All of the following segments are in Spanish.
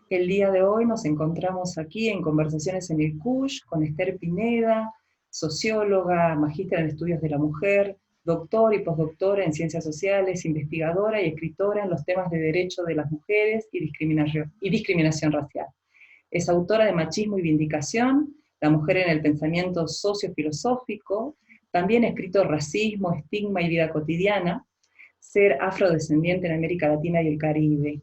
El día de hoy nos encontramos aquí en Conversaciones en el CUSH con Esther Pineda, socióloga, magíster en estudios de la mujer, doctor y postdoctora en ciencias sociales, investigadora y escritora en los temas de derecho de las mujeres y discriminación racial. Es autora de Machismo y Vindicación, La mujer en el pensamiento sociofilosófico, también ha escrito Racismo, estigma y vida cotidiana, Ser afrodescendiente en América Latina y el Caribe.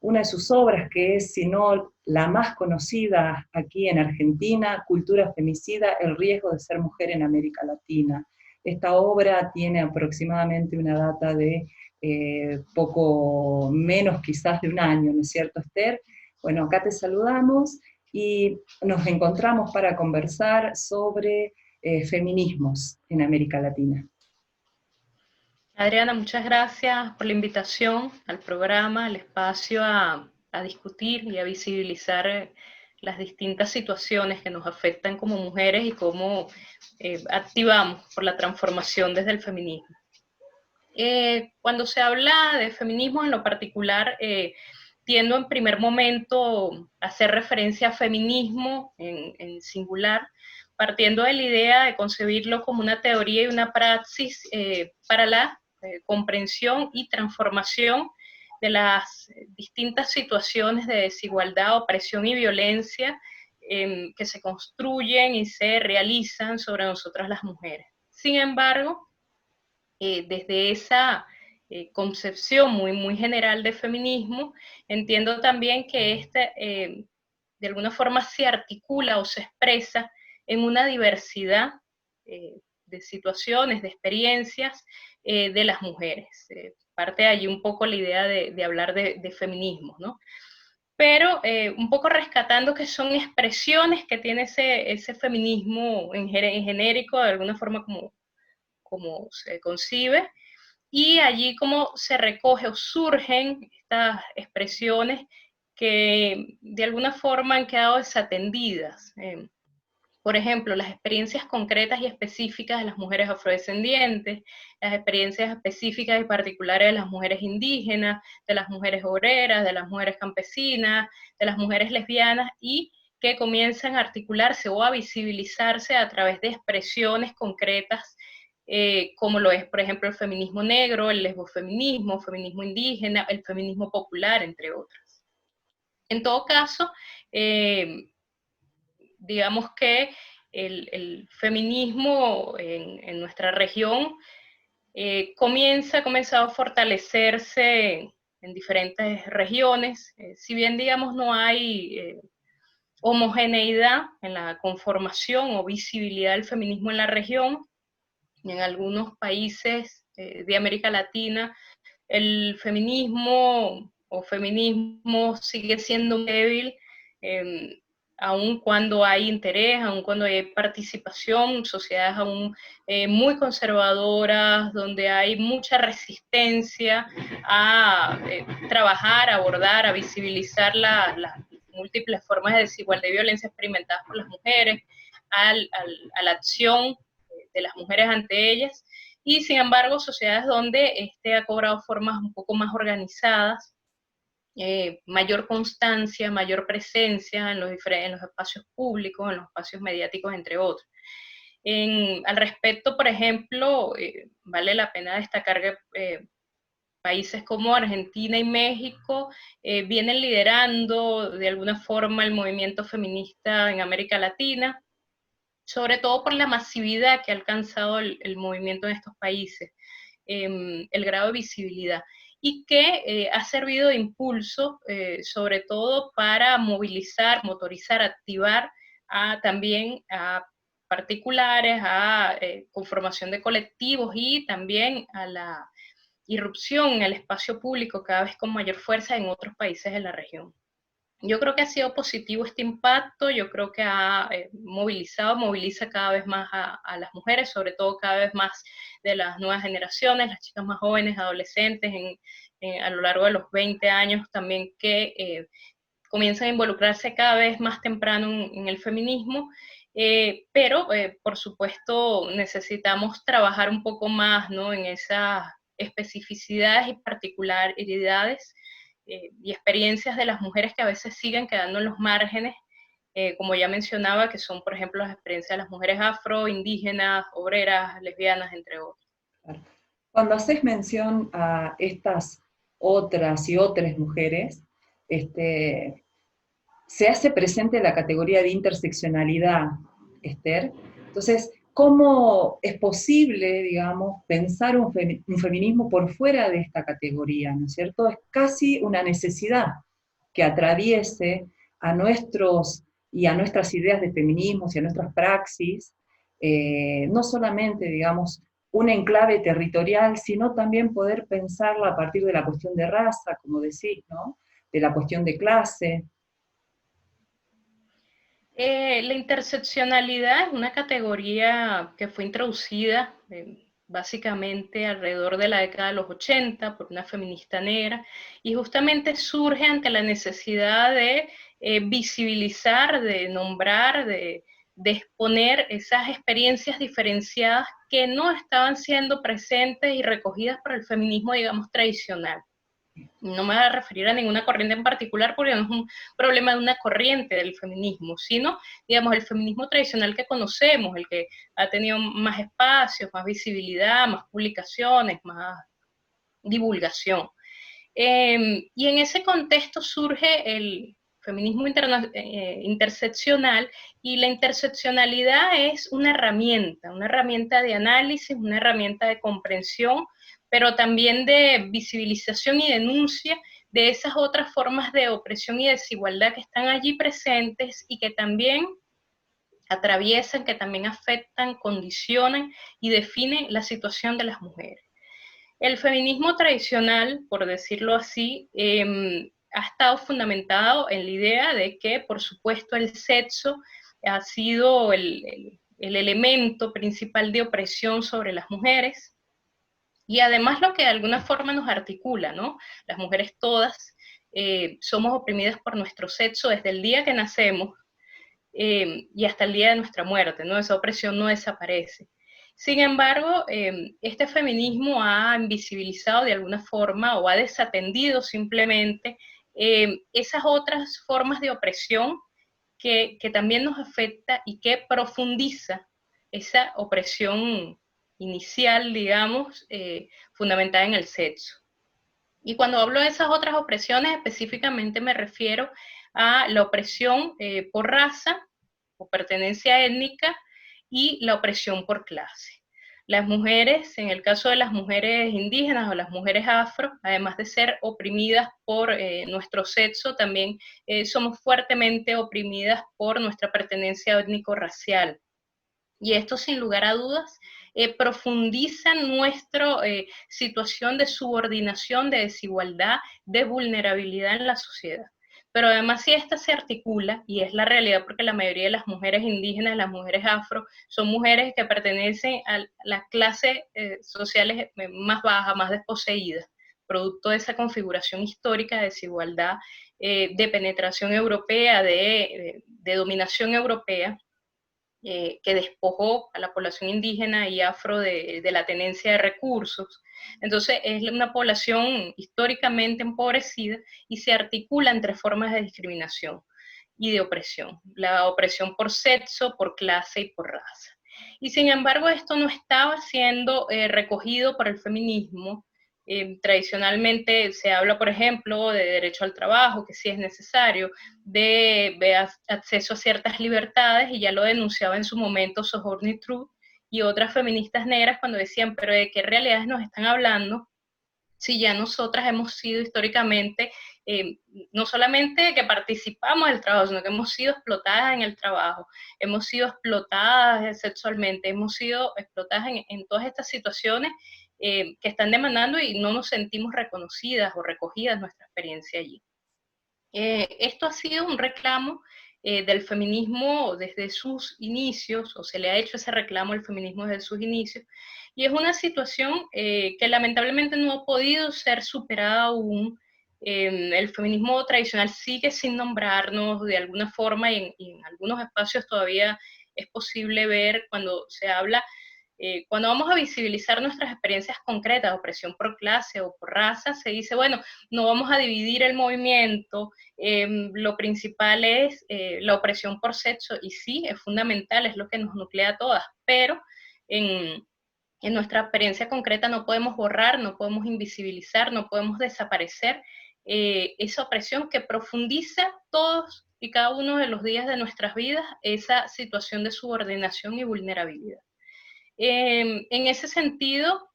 Una de sus obras, que es, si no la más conocida aquí en Argentina, Cultura Femicida, el riesgo de ser mujer en América Latina. Esta obra tiene aproximadamente una data de poco menos quizás de un año, ¿no es cierto, Esther? Bueno, acá te saludamos y nos encontramos para conversar sobre feminismos en América Latina. Adriana, muchas gracias por la invitación al programa, al espacio a discutir y a visibilizar las distintas situaciones que nos afectan como mujeres y cómo activamos por la transformación desde el feminismo. Cuando se habla de feminismo en lo particular, tiendo en primer momento a hacer referencia a feminismo en singular, partiendo de la idea de concebirlo como una teoría y una praxis para la comprensión y transformación de las distintas situaciones de desigualdad, opresión y violencia que se construyen y se realizan sobre nosotras las mujeres. Sin embargo, desde esa concepción muy general de feminismo, entiendo también que de alguna forma se articula o se expresa en una diversidad de situaciones, de experiencias de las mujeres. Parte de allí un poco la idea de hablar de feminismo, ¿no? Pero un poco rescatando que son expresiones que tiene ese feminismo en genérico, de alguna forma como se concibe, y allí como se recoge o surgen estas expresiones que de alguna forma han quedado desatendidas. Por ejemplo, las experiencias concretas y específicas de las mujeres afrodescendientes, las experiencias específicas y particulares de las mujeres indígenas, de las mujeres obreras, de las mujeres campesinas, de las mujeres lesbianas, y que comienzan a articularse o a visibilizarse a través de expresiones concretas, como lo es, por ejemplo, el feminismo negro, el lesbofeminismo, feminismo indígena, el feminismo popular, entre otras. En todo caso, digamos que el feminismo en nuestra región ha comenzado a fortalecerse en diferentes regiones. Si bien, digamos, no hay homogeneidad en la conformación o visibilidad del feminismo en la región, en algunos países de América Latina el feminismo o feminismo sigue siendo débil, eh, aun cuando hay interés, aun cuando hay participación, sociedades aún muy conservadoras, donde hay mucha resistencia a trabajar, a abordar, a visibilizar las múltiples formas de desigualdad y violencia experimentadas por las mujeres, a la acción de las mujeres ante ellas, y sin embargo sociedades donde ha cobrado formas un poco más organizadas, mayor constancia, mayor presencia en en los espacios públicos, en los espacios mediáticos, entre otros. Al respecto, por ejemplo, vale la pena destacar que países como Argentina y México vienen liderando de alguna forma el movimiento feminista en América Latina, sobre todo por la masividad que ha alcanzado el movimiento en estos países, el grado de visibilidad, y que ha servido de impulso, sobre todo para movilizar, motorizar, activar también a particulares, a conformación de colectivos y también a la irrupción en el espacio público cada vez con mayor fuerza en otros países de la región. Yo creo que ha sido positivo este impacto, yo creo que ha moviliza cada vez más a las mujeres, sobre todo cada vez más de las nuevas generaciones, las chicas más jóvenes, adolescentes, a lo largo de los 20 años también, que comienzan a involucrarse cada vez más temprano en el feminismo, pero por supuesto necesitamos trabajar un poco más, ¿no?, en esas especificidades y particularidades y experiencias de las mujeres que a veces siguen quedando en los márgenes, como ya mencionaba, que son, por ejemplo, las experiencias de las mujeres afro, indígenas, obreras, lesbianas, entre otros. Cuando haces mención a estas otras y otras mujeres, se hace presente la categoría de interseccionalidad, Esther. Entonces, ¿cómo es posible, digamos, pensar un feminismo por fuera de esta categoría, ¿no es cierto? Es casi una necesidad que atraviese a nuestros y a nuestras ideas de feminismo y a nuestras praxis, no solamente, digamos, un enclave territorial, sino también poder pensarla a partir de la cuestión de raza, como decís, ¿no? De la cuestión de clase. La interseccionalidad es una categoría que fue introducida básicamente alrededor de la década de los 80 por una feminista negra, y justamente surge ante la necesidad de visibilizar, de nombrar, de exponer esas experiencias diferenciadas que no estaban siendo presentes y recogidas por el feminismo, digamos, tradicional. No me voy a referir a ninguna corriente en particular porque no es un problema de una corriente del feminismo, sino, digamos, el feminismo tradicional que conocemos, el que ha tenido más espacios, más visibilidad, más publicaciones, más divulgación. Y en ese contexto surge el feminismo interseccional, y la interseccionalidad es una herramienta de análisis, una herramienta de comprensión, pero también de visibilización y denuncia de esas otras formas de opresión y desigualdad que están allí presentes y que también atraviesan, que también afectan, condicionan y definen la situación de las mujeres. El feminismo tradicional, por decirlo así, ha estado fundamentado en la idea de que, por supuesto, el sexo ha sido el elemento principal de opresión sobre las mujeres, y además lo que de alguna forma nos articula, ¿no? Las mujeres todas somos oprimidas por nuestro sexo desde el día que nacemos y hasta el día de nuestra muerte, ¿no? Esa opresión no desaparece. Sin embargo, este feminismo ha invisibilizado de alguna forma o ha desatendido simplemente esas otras formas de opresión que también nos afecta y que profundiza esa opresión inicial, digamos, fundamentada en el sexo. Y cuando hablo de esas otras opresiones, específicamente me refiero a la opresión por raza o pertenencia étnica y la opresión por clase. Las mujeres, en el caso de las mujeres indígenas o las mujeres afro, además de ser oprimidas por nuestro sexo, también somos fuertemente oprimidas por nuestra pertenencia étnico-racial. Y esto, sin lugar a dudas, profundiza nuestra situación de subordinación, de desigualdad, de vulnerabilidad en la sociedad. Pero además, si esta se articula, y es la realidad porque la mayoría de las mujeres indígenas, las mujeres afro, son mujeres que pertenecen a las clases sociales más bajas, más desposeídas, producto de esa configuración histórica de desigualdad, de penetración europea, de dominación europea, que despojó a la población indígena y afro de la tenencia de recursos. Entonces es una población históricamente empobrecida y se articula entre formas de discriminación y de opresión. La opresión por sexo, por clase y por raza. Y sin embargo esto no estaba siendo recogido por el feminismo. Tradicionalmente se habla, por ejemplo, de derecho al trabajo, que sí es necesario, de acceso a ciertas libertades, y ya lo denunciaba en su momento Sojourner Truth y otras feministas negras cuando decían, pero ¿de qué realidades nos están hablando si ya nosotras hemos sido históricamente, no solamente que participamos del trabajo, sino que hemos sido explotadas en el trabajo, hemos sido explotadas sexualmente, hemos sido explotadas en todas estas situaciones que están demandando y no nos sentimos reconocidas o recogidas nuestra experiencia allí? Esto ha sido un reclamo del feminismo desde sus inicios, o se le ha hecho ese reclamo al feminismo desde sus inicios, y es una situación que lamentablemente no ha podido ser superada aún. El feminismo tradicional sigue sin nombrarnos de alguna forma, y en algunos espacios todavía es posible ver cuando se habla Cuando vamos a visibilizar nuestras experiencias concretas de opresión por clase o por raza, se dice, bueno, no vamos a dividir el movimiento, lo principal es la opresión por sexo, y sí, es fundamental, es lo que nos nuclea a todas, pero en nuestra experiencia concreta no podemos borrar, no podemos invisibilizar, no podemos desaparecer esa opresión que profundiza todos y cada uno de los días de nuestras vidas esa situación de subordinación y vulnerabilidad. En ese sentido,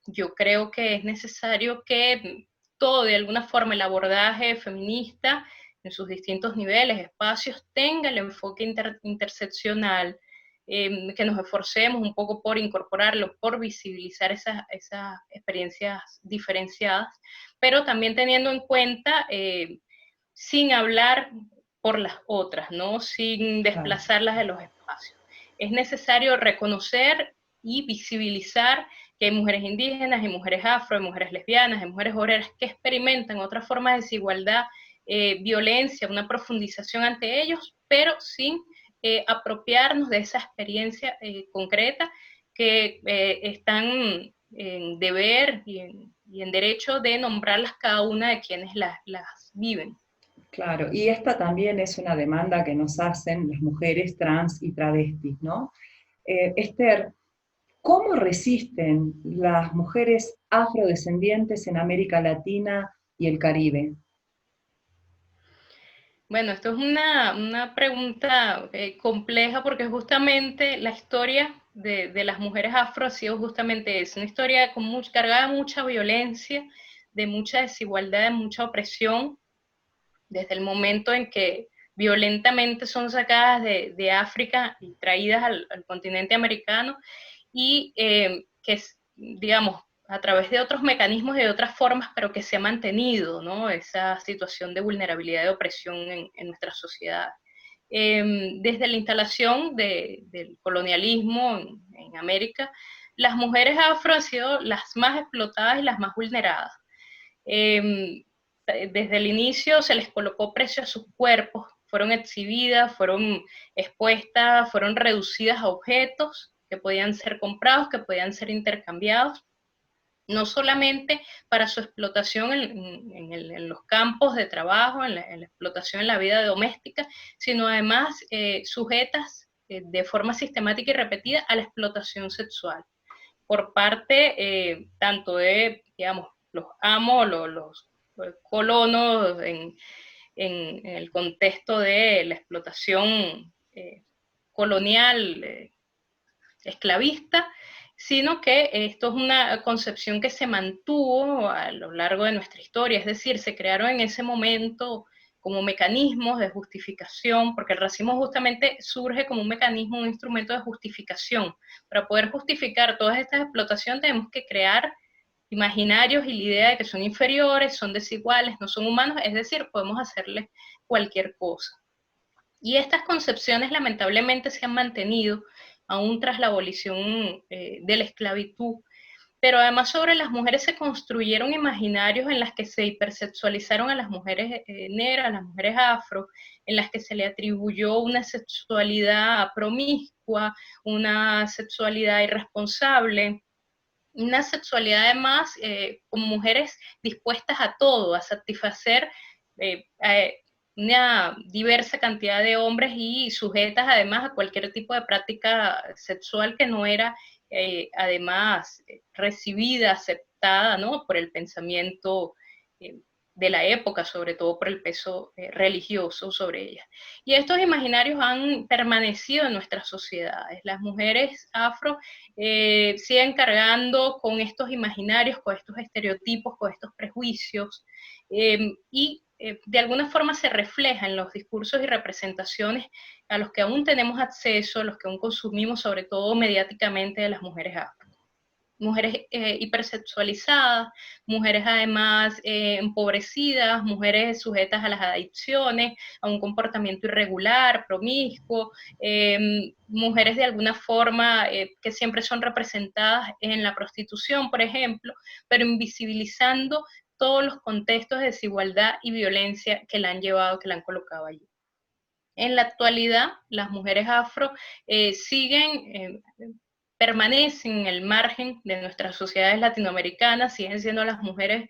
yo creo que es necesario que todo, de alguna forma, el abordaje feminista en sus distintos niveles, espacios, tenga el enfoque interseccional, que nos esforcemos un poco por incorporarlo, por visibilizar esas experiencias diferenciadas, pero también teniendo en cuenta, sin hablar por las otras, ¿no? Sin desplazarlas de los espacios. Es necesario reconocer y visibilizar que hay mujeres indígenas, hay mujeres afro, hay mujeres lesbianas, hay mujeres obreras que experimentan otras formas de desigualdad, violencia, una profundización ante ellos, pero sin apropiarnos de esa experiencia concreta que están en deber y en derecho de nombrarlas cada una de quienes las viven. Claro, y esta también es una demanda que nos hacen las mujeres trans y travestis, ¿no? Esther, ¿cómo resisten las mujeres afrodescendientes en América Latina y el Caribe? Bueno, esto es una pregunta compleja porque justamente la historia de las mujeres afro ha sido justamente eso, una historia cargada de mucha violencia, de mucha desigualdad, de mucha opresión, desde el momento en que violentamente son sacadas de África y traídas al continente americano, y que, digamos, a través de otros mecanismos y de otras formas, pero que se ha mantenido, ¿no? Esa situación de vulnerabilidad y de opresión en nuestra sociedad. Desde la instalación del colonialismo en América, las mujeres afro han sido las más explotadas y las más vulneradas. Desde el inicio se les colocó precio a sus cuerpos, fueron exhibidas, fueron expuestas, fueron reducidas a objetos que podían ser comprados, que podían ser intercambiados, no solamente para su explotación en los campos de trabajo, en la explotación en la vida doméstica, sino además sujetas de forma sistemática y repetida a la explotación sexual por parte tanto de, digamos, los amos, los colonos en el contexto de la explotación colonial, esclavista, sino que esto es una concepción que se mantuvo a lo largo de nuestra historia, es decir, se crearon en ese momento como mecanismos de justificación, porque el racismo justamente surge como un mecanismo, un instrumento de justificación. Para poder justificar todas estas explotaciones tenemos que crear imaginarios y la idea de que son inferiores, son desiguales, no son humanos, es decir, podemos hacerles cualquier cosa. Y estas concepciones lamentablemente se han mantenido aún tras la abolición de la esclavitud, pero además sobre las mujeres se construyeron imaginarios en las que se hipersexualizaron a las mujeres negras, a las mujeres afro, en las que se le atribuyó una sexualidad promiscua, una sexualidad irresponsable, una sexualidad además como mujeres dispuestas a todo, a satisfacer a una diversa cantidad de hombres y sujetas además a cualquier tipo de práctica sexual que no era además recibida, aceptada, ¿no? Por el pensamiento de la época, sobre todo por el peso religioso sobre ellas. Y estos imaginarios han permanecido en nuestras sociedades. Las mujeres afro siguen cargando con estos imaginarios, con estos estereotipos, con estos prejuicios, y de alguna forma se refleja en los discursos y representaciones a los que aún tenemos acceso, a los que aún consumimos, sobre todo mediáticamente, de las mujeres afro. Mujeres hipersexualizadas, mujeres además empobrecidas, mujeres sujetas a las adicciones, a un comportamiento irregular, promiscuo, mujeres de alguna forma que siempre son representadas en la prostitución, por ejemplo, pero invisibilizando todos los contextos de desigualdad y violencia que la han llevado, que la han colocado allí. En la actualidad, las mujeres afro siguen permanecen en el margen de nuestras sociedades latinoamericanas, siguen siendo las mujeres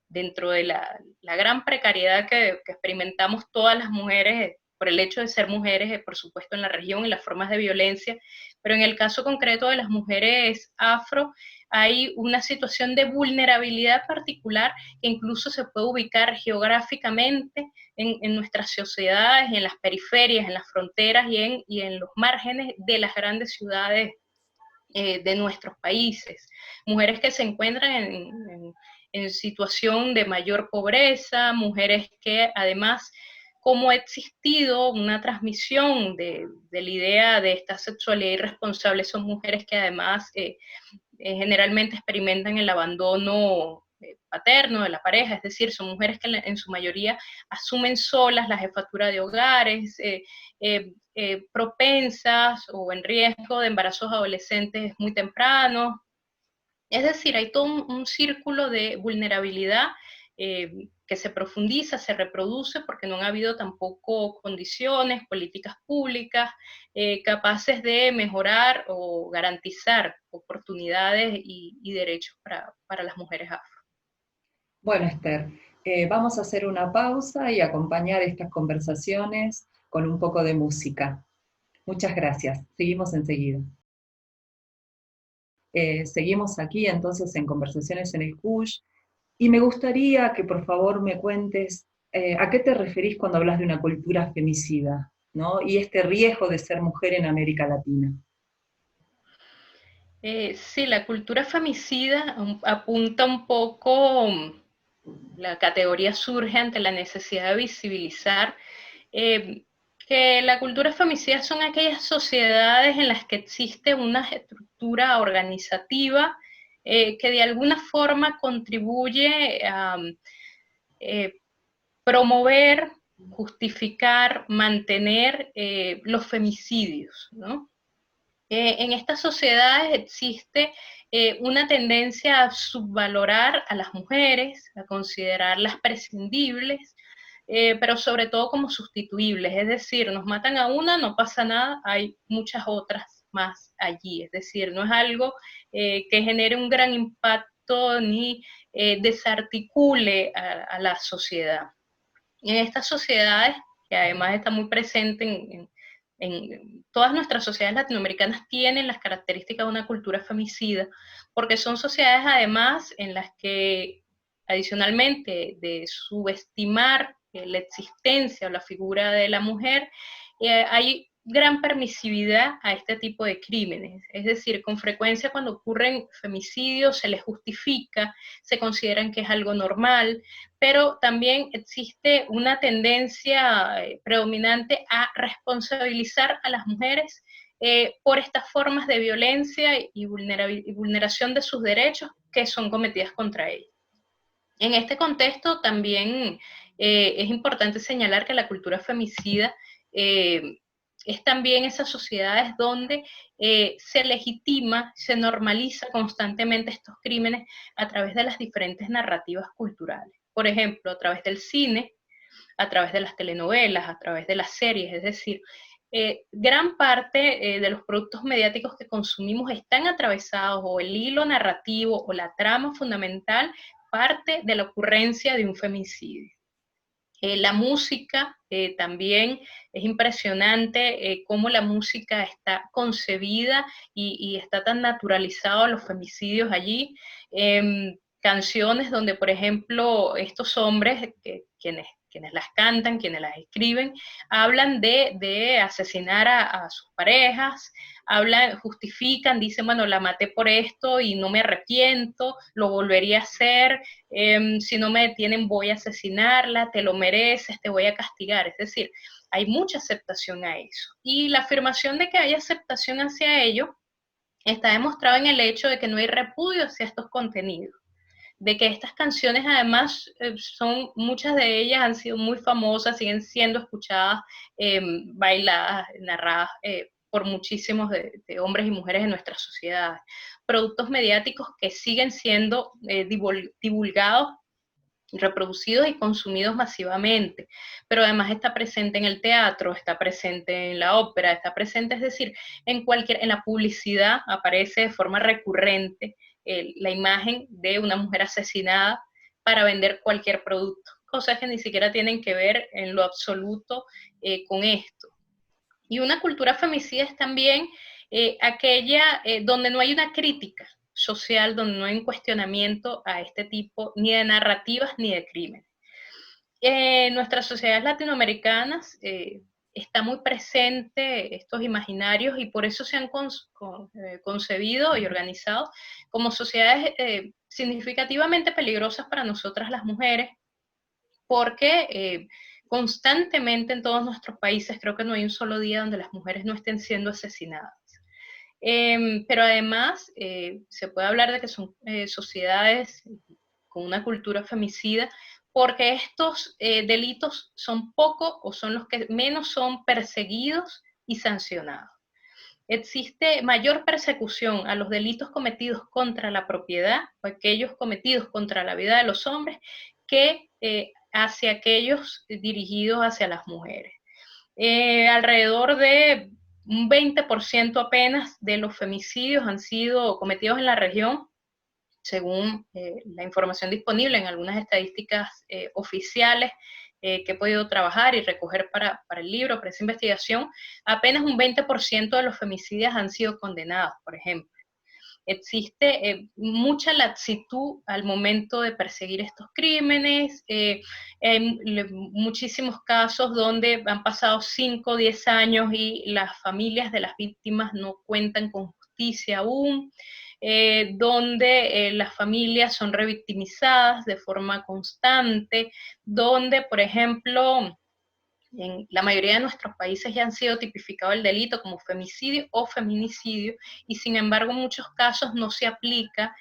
dentro de la gran precariedad que experimentamos todas las mujeres por el hecho de ser mujeres, por supuesto en la región y las formas de violencia, pero en el caso concreto de las mujeres afro, hay una situación de vulnerabilidad particular que incluso se puede ubicar geográficamente en nuestras sociedades, en las periferias, en las fronteras y en los márgenes de las grandes ciudades de nuestros países. Mujeres que se encuentran en situación de mayor pobreza, mujeres que además, como ha existido una transmisión de la idea de esta sexualidad irresponsable, son mujeres que además generalmente experimentan el abandono paterno de la pareja, es decir, son mujeres que en su mayoría asumen solas la jefatura de hogares, propensas o en riesgo de embarazos adolescentes muy tempranos. Es decir, hay todo un círculo de vulnerabilidad que se profundiza, se reproduce, porque no han habido tampoco condiciones, políticas públicas capaces de mejorar o garantizar oportunidades y derechos para las mujeres afro. Bueno, Esther, vamos a hacer una pausa y acompañar estas conversaciones con un poco de música. Muchas gracias. Seguimos enseguida. Seguimos aquí entonces en Conversaciones en el CUSH y me gustaría que por favor me cuentes a qué te referís cuando hablas de una cultura femicida, ¿no? Y este riesgo de ser mujer en América Latina. Sí, la cultura femicida apunta un poco, la categoría surge ante la necesidad de visibilizar que la cultura femicida son aquellas sociedades en las que existe una estructura organizativa que de alguna forma contribuye a promover, justificar, mantener los femicidios, ¿no? En estas sociedades existe una tendencia a subvalorar a las mujeres, a considerarlas prescindibles, pero sobre todo como sustituibles, es decir, nos matan a una, no pasa nada, hay muchas otras más allí, es decir, no es algo que genere un gran impacto ni desarticule a la sociedad. En estas sociedades, que además está muy presente en todas nuestras sociedades latinoamericanas, tienen las características de una cultura femicida, porque son sociedades además en las que adicionalmente de subestimar la existencia o la figura de la mujer, hay gran permisividad a este tipo de crímenes. Es decir, con frecuencia cuando ocurren femicidios se les justifica, se consideran que es algo normal, pero también existe una tendencia predominante a responsabilizar a las mujeres por estas formas de violencia y vulneración de sus derechos que son cometidas contra ellas. En este contexto también es importante señalar que la cultura femicida es también esas sociedades donde se legitima, se normaliza constantemente estos crímenes a través de las diferentes narrativas culturales. Por ejemplo, a través del cine, a través de las telenovelas, a través de las series, es decir, gran parte de los productos mediáticos que consumimos están atravesados o el hilo narrativo o la trama fundamental parte de la ocurrencia de un femicidio. La música también es impresionante cómo la música está concebida y está tan naturalizado los femicidios allí. Canciones donde, por ejemplo, estos hombres, quienes las cantan, quienes las escriben, hablan de asesinar a sus parejas, justifican, dicen, bueno, la maté por esto y no me arrepiento, lo volvería a hacer, si no me detienen voy a asesinarla, te lo mereces, te voy a castigar. Es decir, hay mucha aceptación a eso. Y la afirmación de que hay aceptación hacia ello está demostrado en el hecho de que no hay repudio hacia estos contenidos, de que estas canciones además muchas de ellas han sido muy famosas, siguen siendo escuchadas, bailadas, narradas por muchísimos de hombres y mujeres en nuestras sociedades. Productos mediáticos que siguen siendo divulgados reproducidos y consumidos masivamente, pero además está presente en el teatro, está presente en la ópera, está presente, es decir, en la publicidad aparece de forma recurrente la imagen de una mujer asesinada para vender cualquier producto, cosas que ni siquiera tienen que ver en lo absoluto con esto. Y una cultura femicida es también aquella donde no hay una crítica social, donde no hay un cuestionamiento a este tipo ni de narrativas ni de crímenes. En nuestras sociedades latinoamericanas está muy presente estos imaginarios y por eso se han concebido y organizado como sociedades significativamente peligrosas para nosotras las mujeres, porque constantemente en todos nuestros países creo que no hay un solo día donde las mujeres no estén siendo asesinadas. Pero además se puede hablar de que son sociedades con una cultura femicida, porque estos delitos son poco o son los que menos son perseguidos y sancionados. Existe mayor persecución a los delitos cometidos contra la propiedad o aquellos cometidos contra la vida de los hombres que hacia aquellos dirigidos hacia las mujeres. Alrededor de un 20% apenas de los femicidios han sido cometidos en la región, según la información disponible en algunas estadísticas oficiales que he podido trabajar y recoger para el libro, para esa investigación. Apenas un 20% de los femicidios han sido condenados, por ejemplo. Existe mucha laxitud al momento de perseguir estos crímenes, muchísimos casos donde han pasado 5 o 10 años y las familias de las víctimas no cuentan con justicia aún, donde las familias son revictimizadas de forma constante, donde, por ejemplo, en la mayoría de nuestros países ya han sido tipificados el delito como femicidio o feminicidio, y sin embargo en muchos casos no se aplica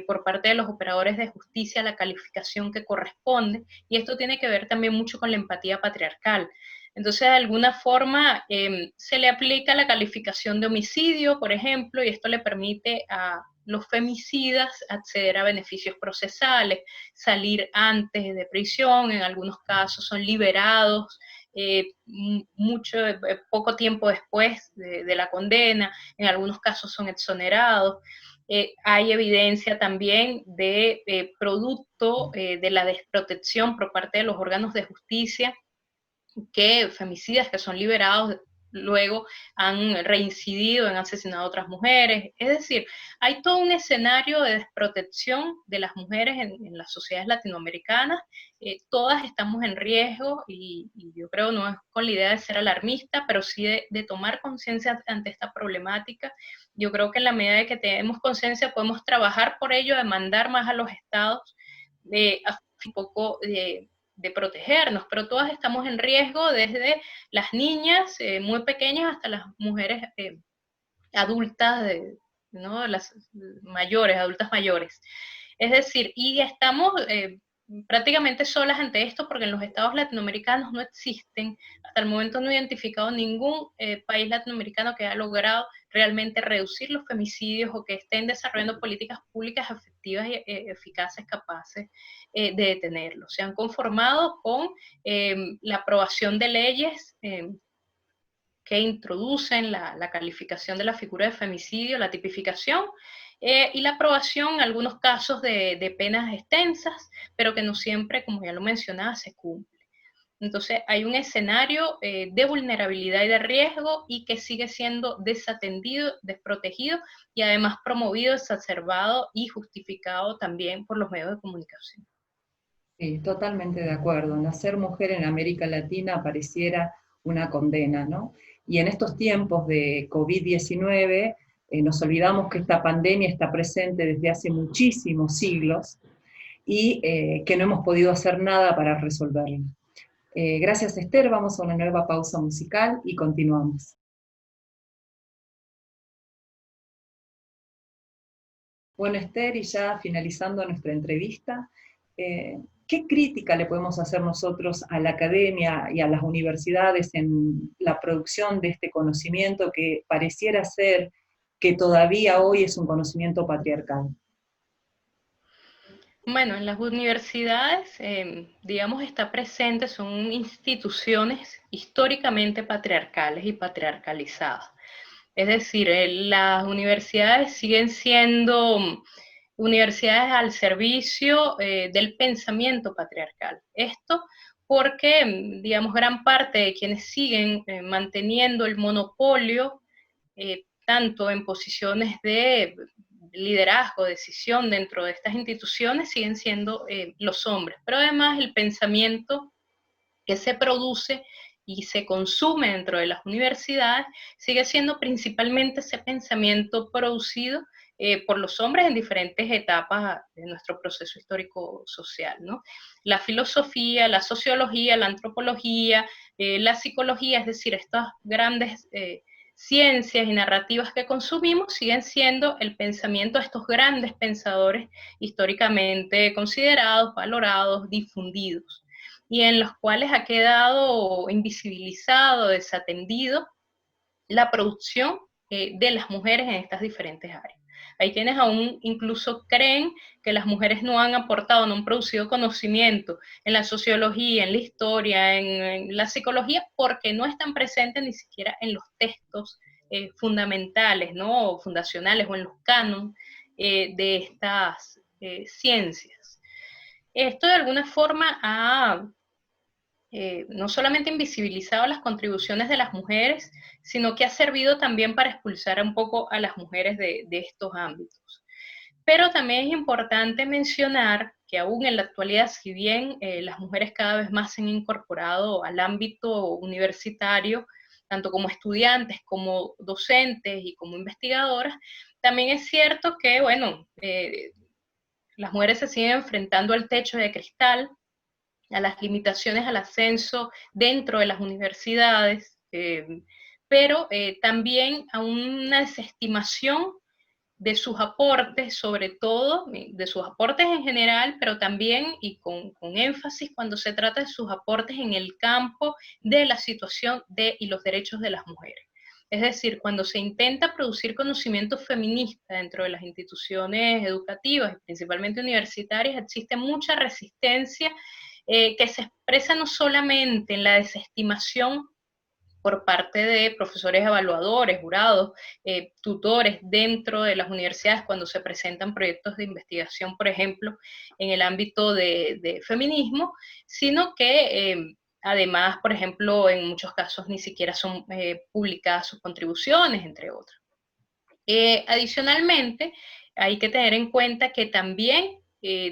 por parte de los operadores de justicia la calificación que corresponde, y esto tiene que ver también mucho con la empatía patriarcal. Entonces, de alguna forma, se le aplica la calificación de homicidio, por ejemplo, y esto le permite a los femicidas acceder a beneficios procesales, salir antes de prisión, en algunos casos son liberados poco tiempo después de la condena, en algunos casos son exonerados. Hay evidencia también de producto de la desprotección por parte de los órganos de justicia, que femicidas que son liberados luego han reincidido, han asesinado a otras mujeres. Es decir, hay todo un escenario de desprotección de las mujeres en las sociedades latinoamericanas. Todas estamos en riesgo y yo creo no es con la idea de ser alarmista, pero sí de tomar conciencia ante esta problemática. Yo creo que en la medida de que tenemos conciencia podemos trabajar por ello, demandar más a los estados, un poco de protegernos, pero todas estamos en riesgo, desde las niñas muy pequeñas hasta las mujeres adultas, ¿no? Las mayores, adultas mayores. Es decir, y estamos prácticamente solas ante esto, porque en los estados latinoamericanos no existen, hasta el momento no he identificado ningún país latinoamericano que haya logrado realmente reducir los femicidios o que estén desarrollando políticas públicas efectivas y eficaces capaces de detenerlos. Se han conformado con la aprobación de leyes que introducen la calificación de la figura de femicidio, la tipificación, y la aprobación en algunos casos de penas extensas, pero que no siempre, como ya lo mencionaba, se cumple. Entonces hay un escenario de vulnerabilidad y de riesgo y que sigue siendo desatendido, desprotegido y además promovido, exacerbado y justificado también por los medios de comunicación. Sí, totalmente de acuerdo. Nacer mujer en América Latina pareciera una condena, ¿no? Y en estos tiempos de COVID-19 nos olvidamos que esta pandemia está presente desde hace muchísimos siglos y que no hemos podido hacer nada para resolverla. Gracias, Esther. Vamos a una nueva pausa musical y continuamos. Bueno, Esther, y ya finalizando nuestra entrevista, ¿qué crítica le podemos hacer nosotros a la academia y a las universidades en la producción de este conocimiento que pareciera ser que todavía hoy es un conocimiento patriarcal? Bueno, en las universidades, digamos, está presente, son instituciones históricamente patriarcales y patriarcalizadas. Es decir, las universidades siguen siendo universidades al servicio del pensamiento patriarcal. Esto porque, digamos, gran parte de quienes siguen manteniendo el monopolio, tanto en posiciones de liderazgo, decisión dentro de estas instituciones, siguen siendo los hombres. Pero además el pensamiento que se produce y se consume dentro de las universidades sigue siendo principalmente ese pensamiento producido por los hombres en diferentes etapas de nuestro proceso histórico social, ¿no? La filosofía, la sociología, la antropología, la psicología, es decir, estas grandes ciencias y narrativas que consumimos siguen siendo el pensamiento de estos grandes pensadores históricamente considerados, valorados, difundidos, y en los cuales ha quedado invisibilizado, desatendido la producción de las mujeres en estas diferentes áreas. Hay quienes aún incluso creen que las mujeres no han aportado, no han producido conocimiento en la sociología, en la historia, en la psicología, porque no están presentes ni siquiera en los textos fundamentales, ¿no? O fundacionales, o en los cánones de estas ciencias. Esto de alguna forma ha no solamente invisibilizado las contribuciones de las mujeres, sino que ha servido también para expulsar un poco a las mujeres de estos ámbitos. Pero también es importante mencionar que aún en la actualidad, si bien las mujeres cada vez más se han incorporado al ámbito universitario, tanto como estudiantes, como docentes y como investigadoras, también es cierto que, bueno, las mujeres se siguen enfrentando al techo de cristal, a las limitaciones al ascenso dentro de las universidades, pero también a una desestimación de sus aportes, sobre todo, de sus aportes en general, pero también y con énfasis cuando se trata de sus aportes en el campo de la situación de y los derechos de las mujeres. Es decir, cuando se intenta producir conocimiento feminista dentro de las instituciones educativas, principalmente universitarias, existe mucha resistencia que se expresa no solamente en la desestimación por parte de profesores evaluadores, jurados, tutores dentro de las universidades cuando se presentan proyectos de investigación, por ejemplo, en el ámbito de feminismo, sino que además, por ejemplo, en muchos casos ni siquiera son publicadas sus contribuciones, entre otras. Adicionalmente, hay que tener en cuenta que también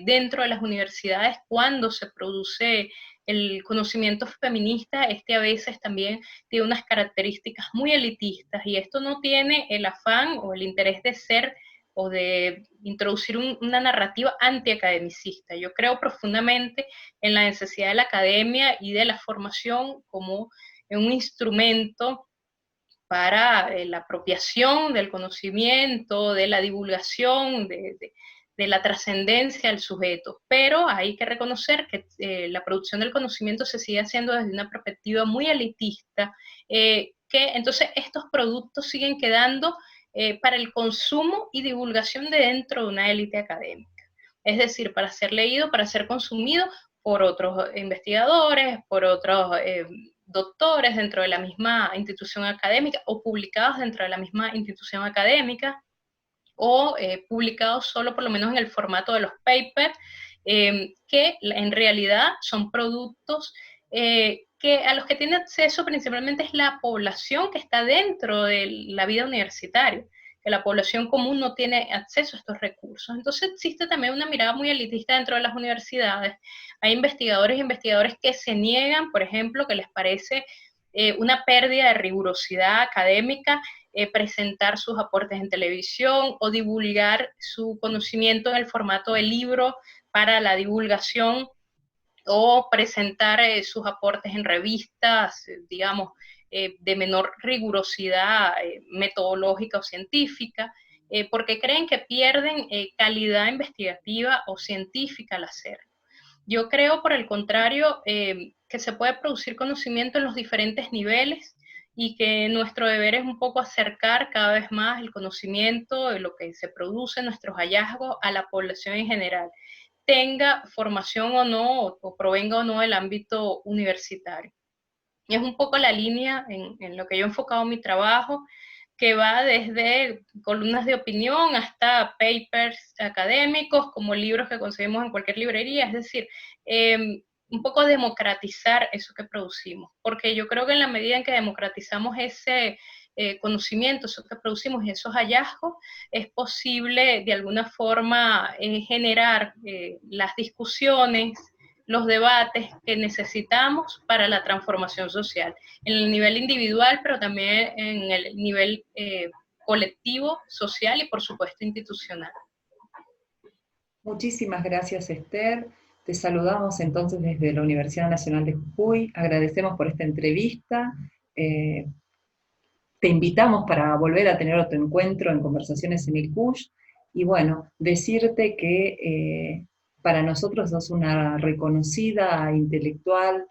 dentro de las universidades, cuando se produce el conocimiento feminista, este a veces también tiene unas características muy elitistas, y esto no tiene el afán o el interés de ser o de introducir una narrativa antiacademicista. Yo creo profundamente en la necesidad de la academia y de la formación como un instrumento para la apropiación del conocimiento, de la divulgación, de la trascendencia del sujeto. Pero hay que reconocer que la producción del conocimiento se sigue haciendo desde una perspectiva muy elitista, que entonces estos productos siguen quedando para el consumo y divulgación de dentro de una élite académica. Es decir, para ser leído, para ser consumido por otros investigadores, por otros doctores dentro de la misma institución académica, o publicados dentro de la misma institución académica, o publicados solo por lo menos en el formato de los papers, que en realidad son productos que a los que tiene acceso principalmente es la población que está dentro de la vida universitaria, que la población común no tiene acceso a estos recursos. Entonces existe también una mirada muy elitista dentro de las universidades. Hay investigadores y investigadores que se niegan, por ejemplo, que les parece una pérdida de rigurosidad académica presentar sus aportes en televisión o divulgar su conocimiento en el formato de libro para la divulgación, o presentar sus aportes en revistas, digamos, de menor rigurosidad metodológica o científica, porque creen que pierden calidad investigativa o científica al hacerlo. Yo creo, por el contrario, que se puede producir conocimiento en los diferentes niveles, y que nuestro deber es un poco acercar cada vez más el conocimiento de lo que se produce, nuestros hallazgos, a la población en general. tenga formación o no, o provenga o no del ámbito universitario. Y es un poco la línea en lo que yo he enfocado mi trabajo, que va desde columnas de opinión hasta papers académicos, como libros que conseguimos en cualquier librería, es decir, un poco democratizar eso que producimos, porque yo creo que en la medida en que democratizamos ese conocimiento, eso que producimos y esos hallazgos, es posible de alguna forma generar las discusiones, los debates que necesitamos para la transformación social, en el nivel individual, pero también en el nivel colectivo, social y por supuesto institucional. Muchísimas gracias, Esther. Te saludamos entonces desde la Universidad Nacional de Jujuy. Agradecemos por esta entrevista. Te invitamos para volver a tener otro encuentro en Conversaciones en el CUSH. Y bueno, decirte que para nosotros sos una reconocida intelectual,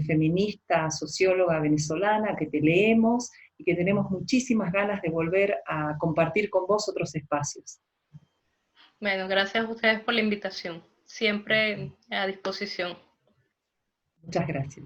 feminista, socióloga venezolana, que te leemos y que tenemos muchísimas ganas de volver a compartir con vos otros espacios. Bueno, gracias a ustedes por la invitación. Siempre a disposición. Muchas gracias.